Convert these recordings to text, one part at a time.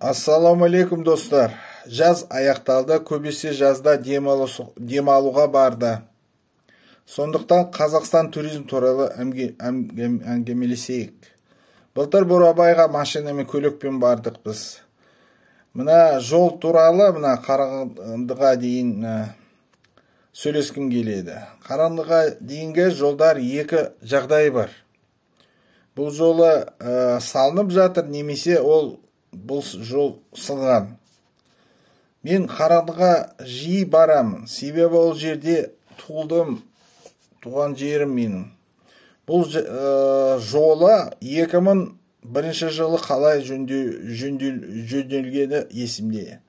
Ассалаумалейкум достар. Жаз аяқталды, көбесі жазда демалуға барды. Сондықтан Қазақстан туризм туралы әңгімелесейік. Былтыр Бурабайға машинамен көлікпен бардық біз. Мына жол туралы Қарағандыға дейін сөйлескім келеді. Қарағандыға дейінгі жолдар екі жағдай бар. Бұл жолы салынып жатыр, немесе бұл жол сынған. Мен Қарағандыға жиі барамын, себебі ол жерде туған жерім менің. Бұл жолы 2001 жылы қалай жөнделгені есімде.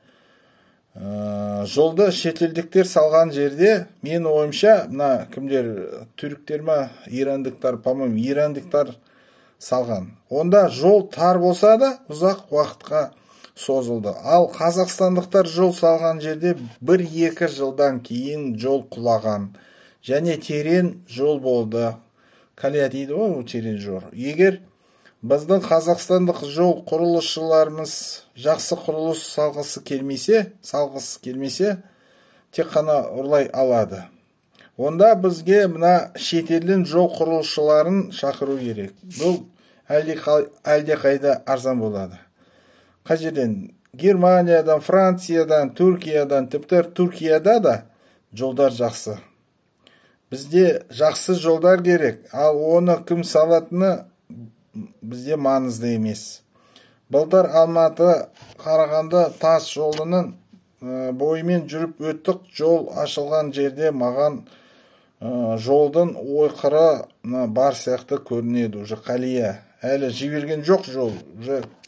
Жолды шетелдіктер салған жерде, мен ойымша, кімдер, түріктер ма, ирандықтар, по-моему, ирандықтар салған. Онда жол тар болса да ұзақ уақытқа созылды. Ал қазақстандықтар жол салған жерде 1-2 жылдан кейін жол құлаған. Және терең жол болды. Қалия дейді ғой, терең жол. Егер біздің қазақстандық жол құрылысшыларымыз жақсы құрылыс салғысы келмесе, тек қана ұрлай алады. Онда бізге мына шетелдің жол құрылысшыларын шақыру керек. Бұл әлде қайда арзан болады. Қай жерден? Германиядан, Франциядан, Түркиядан, тіпті Түркияда да жолдар жақсы. Бізде жақсы жолдар керек, ал оны кім салатыны бізде маңызды емес. Былтыр Алматы Қарағанды тас жолының бойымен жүріп өттік. Жол ашылған жерде маған жолдың ойқыры бар сияқты көрінеді. Уже қалия. Әлі жіберген жоқ жол.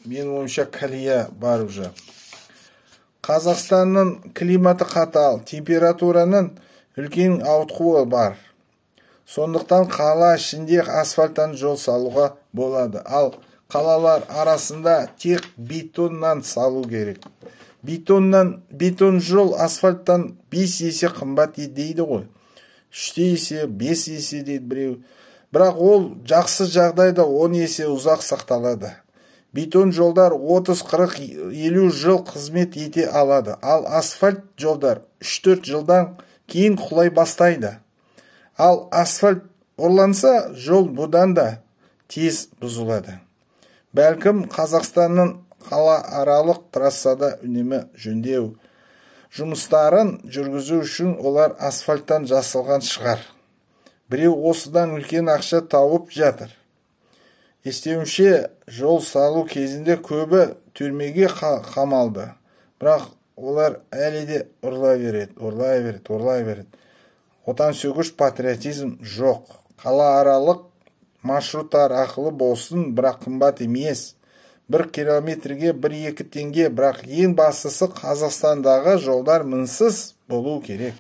Мен ойымша қалия бар уже. Қазақстанның климаты қатал, температураның үлкен ауытқуы бар. Сондықтан қала ішінде асфальттан жол салуға болады. Ал қалалар арасында тек бетоннан салу керек. Бетон жол асфальттан 5 есе қымбат дейді ғой. 3 есе, 5 есе дейді біреу. Бірақ ол жақсы жағдайда 10 есе ұзақ сақталады. Бетон жолдар 30-40-50 жыл қызмет ете алады. Ал асфальт жолдар 3-4 жылдан кейін құлай бастайды. Ал асфальт ұрланса, жол бұдан да тез бұзылады. Бәлкім Қазақстанның қала аралық трассада үнемі жөндеу жұмыстарын жүргізу үшін олар асфальттан жасалған шығар. Біреу осыдан үлкен ақша тауып жатыр. Естеуімше, жол салу кезінде көбі түрмеге қамалды. Бірақ олар әлі де ұрлай береді. Отансүйгіш патриотизм жоқ. Қала аралық маршруттар ақылы болсын, бірақ қымбат емес. 1 километрге 1-2 теңге, бірақ ең бастысы Қазақстандағы жолдар мінсіз болу керек.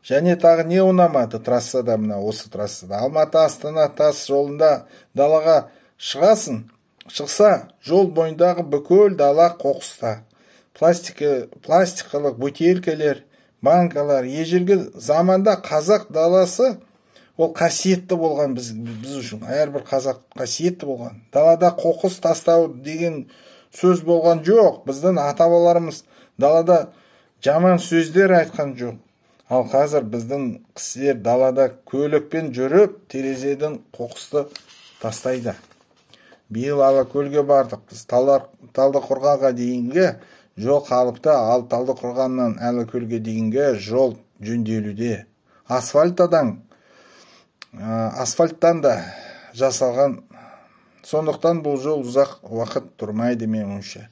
Және тағы не ұнамады трассада, осы трассада? Алматы Астана тас жолында далаға шықса, жол бойындағы бүкіл дала қоқыста. Пластикалық бөтелкелер, банкалар. Ежелгі заманда қазақ даласы ол қасиетті болған біз үшін. Әрбір қазақ қасиетті болған. Далада қоқыс тастау деген сөз болған жоқ. Біздің ата-бабаларымыз далада жаман сөздер айтқан жоқ. Ал қазір біздің кісілер далада көлікпен жүріп, терезеден қоқысты тастайды. Биыл Алакөлге бардық. Біз Талдықорғанға дейінгі жол қалыпты, ал Талдықорғаннан Алакөлге дейінгі жол жөнделуде. Асфальттан да жасалған. Сондықтан бұл жол ұзақ уақыт тұрмайды мен ойымша.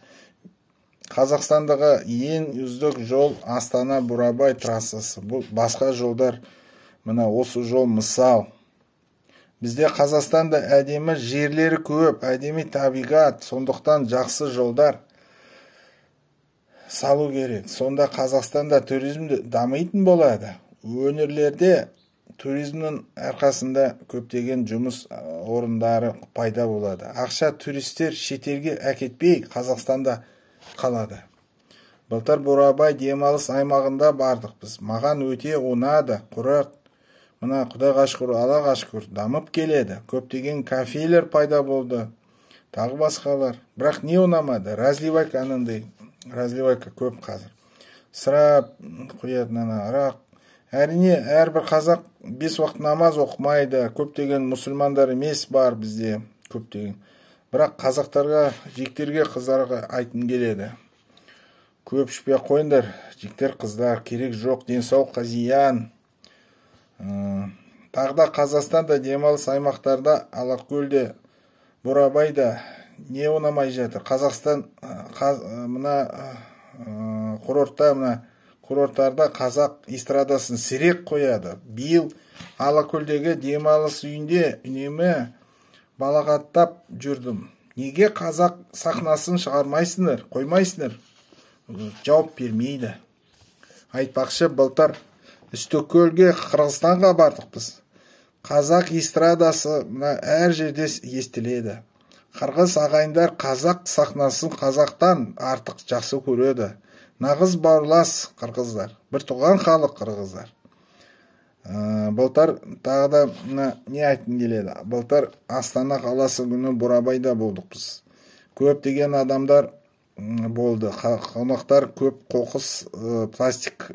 Қазақстандағы ең үздік жол Астана-Бурабай трассасы. Бұл басқа жолдар, осы жол мысал. Бізде Қазақстанда әдемі жерлері көп, әдемі табиғат, сондықтан жақсы жолдар салу керек. Сонда Қазақстанда туризмді дамитын болады. Өңірлерде туризмнің арқасында көптеген жұмыс орындары пайда болады. Ақша туристер шетелге әкетпей Қазақстанда қалады. Былтыр Бурабай демалыс аймағында бардық біз. Маған өте ұнады. Құрат Құдайға шүкір, Аллаға шүкір дамып келеді. Көптеген кафелер пайда болды. тағы басқалар. Бірақ не ұнамады? Разливайка анандай, разливайка көп қазір. Сырап қоятын арақ. Әрине, әрбір қазақ 5 уақыт намаз оқымайды. Көптеген мұсылмандар емес бар бізде, көптеген. Бірақ қазақтарға, жігіттерге, қыздарға айтын келеді. Көп ішпей қойыңдар, жігіттер, қыздар, керек жоқ, денсаулыққа зиян. Тағда Қазақстанда демалыс аймақтарда, Алакөлде, Бурабайда не ұнамай жатыр? Қазақстан курорттарда қазақ эстрадасын сирек қояды. Биыл Алакөлдегі демалыс үйінде үнемі балағаттап жүрдім. Неге қазақ сахнасын шығармайсыңдар, қоймайсыңдар? Жауап бермейді. Айтпақшы, былтыр Үстікөлге, Қырғызстанға бардық біз. Қазақ эстрадасы әр жерде естіледі. Қырғыз ағайындар қазақ сахнасын қазақтан артық жақсы көреді. Нағыз бауырлас қырғыздар, бір туған халық қырғыздар. Былтыр тағы да не айтын келеді? Былтыр Астана қаласы күні Бурабайда болдық біз. Көптеген адамдар болды. Қонақтар көп қоқыс, пластик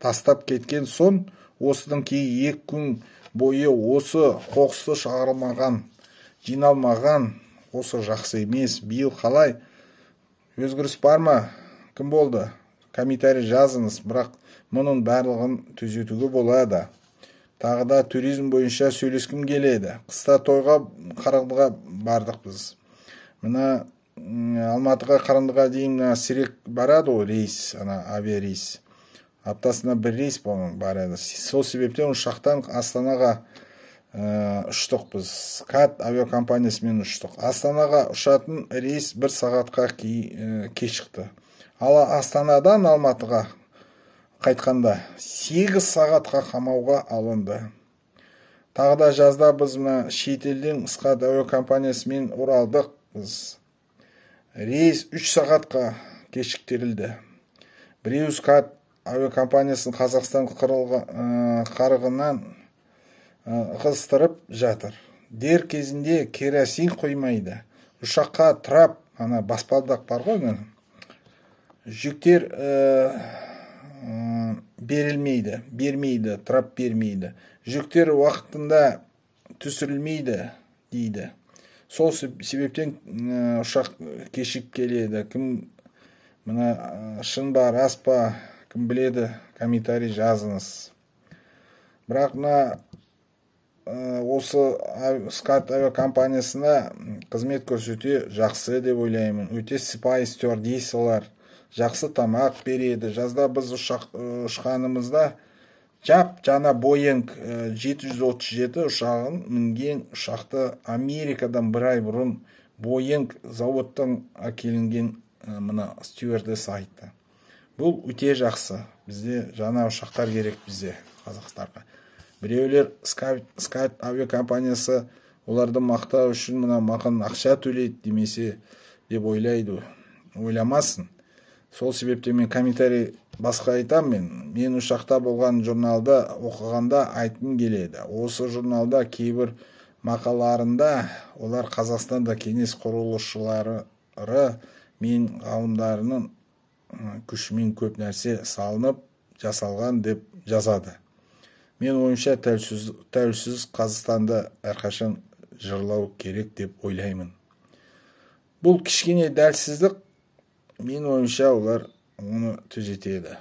тастап кеткен соң, осыдан кейін 2 күн бойы осы қоқысты шығарылмаған, жиналмаған, осы жақсы емес. Биыл қалай? Өзгеріс бар ма? Кім болды? Комментарий жазыңыз, бірақ мұның барлығын түзетуге болады. Тағы да туризм бойынша сөйлескім келеді. Қыста тойға Қарағандыға бардық біз. Мына Алматыға Қарағандыға дейін сирек барады ғой рейс, авиарейс. Аптасына 1 рейс барады. Сол себептен ұшақтан Астанаға ұштық біз. КАТ авиакомпаниясымен ұштық. Астанаға ұшатын рейс 1 сағатқа кешікті. Ал Астанадан Алматыға қайтқанда 8 сағатқа қамауға алынды. Тағы да жазда біз шетелден СКАТ авиакомпаниясымен оралдық біз. Рейс 3 сағатқа кешіктірілді. Біреу СКАТ авиакомпаниясын Қазақстан қарығынан қыстырып жатыр. Дер кезінде керосин қоймайды. Ұшаққа трап, баспалдақ бар ғой, жүктер бермейді, трап бермейді. Жүктер уақытында түсірілмейді дейді. Сол себептен ұшақ кешіп келеді. Кім шын ба, рас па, кім біледі, комментарий жазыңыз. Бірақ осы СКАТ авиакомпаниясына қызмет көрсете жақсы деп ойлаймын. Өте сыпайы стюардессалар, жақсы тамақ береді. Жазда біз ұшқанымызда жаңа Боинг 737 ұшағын мінген. Ұшақты Америкадан 1 ай бұрын Боинг заводтан әкелінген стюардесс айтты. Бұл өте жақсы. Бізде жаңа ұшақтар керек, бізде Қазақстарға. Біреулер СКАТ авиакомпаниясы оларды мақтау үшін маған ақша төлейді демесе деп ойлайды. Ойламасын. Сол себепте мен комментарий басқа айтам. Мен ұшақта болған журналды оқығанда айтын келеді. Осы журналда кейбір мақаларында олар Қазақстанда кеңес құрылысшылары мен ғалымдарының күшімен көп нәрсе салынып жасалған деп жазады. Мен ойымша тәуелсіз Қазақстанды әрқашан жырлау керек деп ойлаймын. Бұл кішкене дәлсіздік, мен ойымша олар оны түзетеді.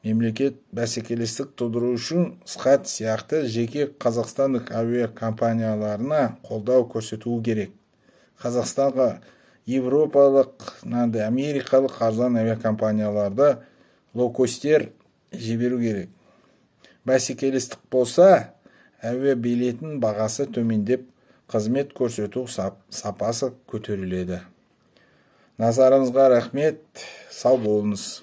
Мемлекет бәсекелестік тудыру үшін СКАТ сияқты жеке қазақстандық авиакомпанияларына қолдау көрсетуі керек. Қазақстанға европалық, америкалық арзан авиакомпанияларды лоукостер жіберу керек. Бәсекелестік болса, әуе билетін бағасы төмендеп, қызмет көрсету сапасы көтеріледі. Назарыңызға рахмет, сау болыңыз.